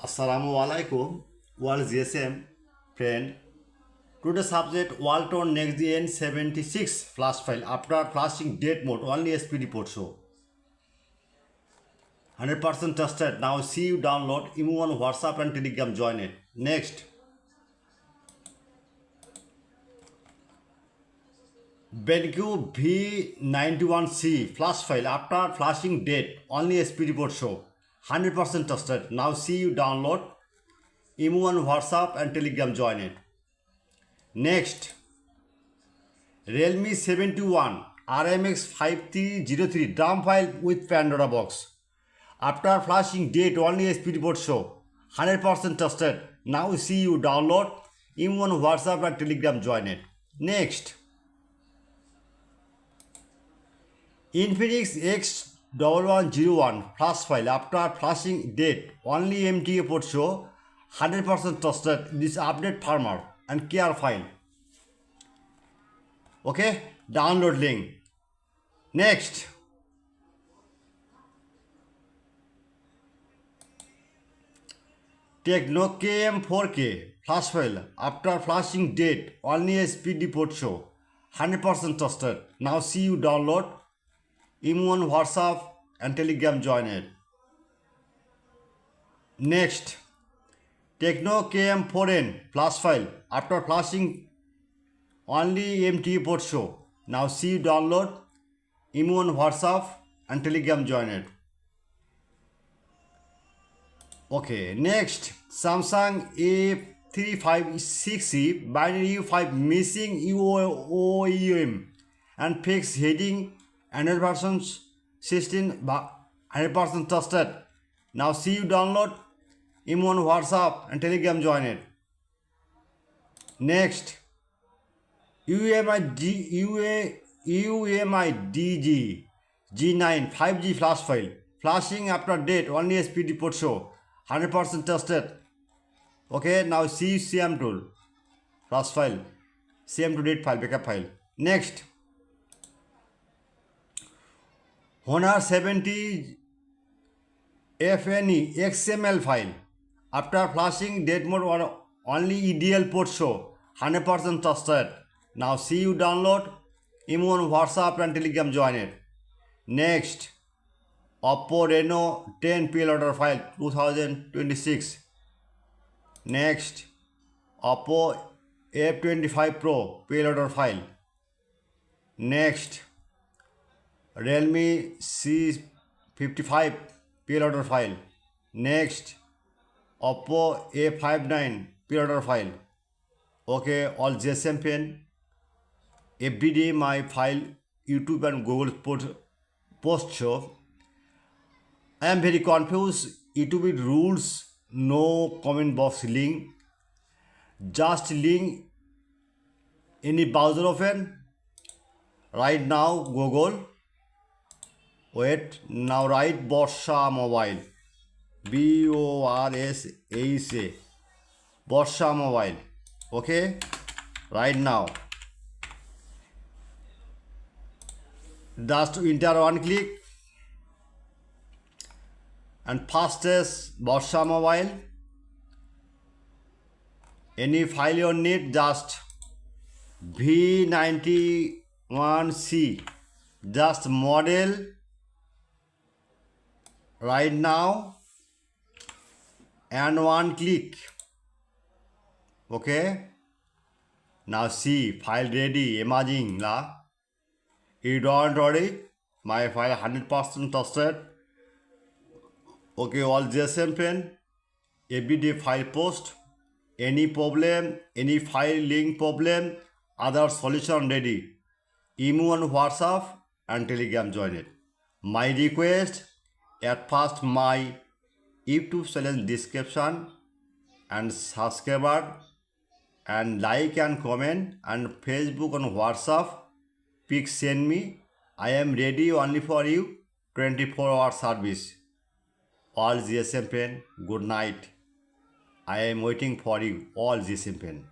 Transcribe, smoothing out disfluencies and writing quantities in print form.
Assalamu alaikum, world GSM friend. Today's subject Walton Next Gen 76 flash file after flashing date mode only SP report show. 100% trusted. Now see you download emu on WhatsApp and Telegram join it. Next. BenQ V91C flash file after flashing date only SP report show. 100% trusted. Now see you download emu on WhatsApp and Telegram join it. Next, Realme 71 RMX 5303 dump file with Pandora box. After flashing date only SP report show. 100% trusted. Now see you download emu on WhatsApp and Telegram join it. Next, Infinix X1101 flash file after flashing date only MTA port show. 100% trusted. This update firmware and care file. Okay, download link. Next, Techno KM4K flash file after flashing date only SPD port show. 100% trusted. Now see you download emu on WhatsApp and Telegram join it. Next, Techno KM4N flash file after flashing only MTA port show. Now see you download emu on WhatsApp and Telegram join it. Okay, next, Samsung A356C binary U5 missing UOEM and fixed heading Android versions 16 100% trusted. Now see you download emu on WhatsApp and Telegram join it. Next, UMIDG G9 5G flash file flashing after date only SPD port show. 100% trusted. Okay, now see CM tool flash file, CM to date file, backup file. Next, Honor 70 FNE XML file after flashing date mode or only EDL port show. 100% trusted. Now see you download emu on WhatsApp and Telegram join it. Next, OPPO Reno 10 Preloader file 2026. Next, OPPO F25 Pro Preloader file. Next, Realme C55 Preloader file. Next, OPPO A59 Preloader file. Okay, all GSM pen. Every day my file YouTube and Google post show. I am very confused. YouTube rules no comment box link. Just link any browser open. Right now Google. Wait, now write Borsha Mobile. BORSHA. Borsha Mobile. Okay, right now. Just enter one click and fastest Borsha Mobile. Any file you need, just V91C, just model right now and one click. Okay, now see file ready, imaging la. You don't worry, my file 100% trusted. Okay, all GSM pen, everyday file post, any problem, any file link problem, other solution ready. Emu on WhatsApp and Telegram join it. My request, at first my YouTube channel description and subscriber and like and comment and Facebook and WhatsApp pic send me. I am ready only for you 24-hour service. All GSM pen, good night. I am waiting for you, all GSM pen.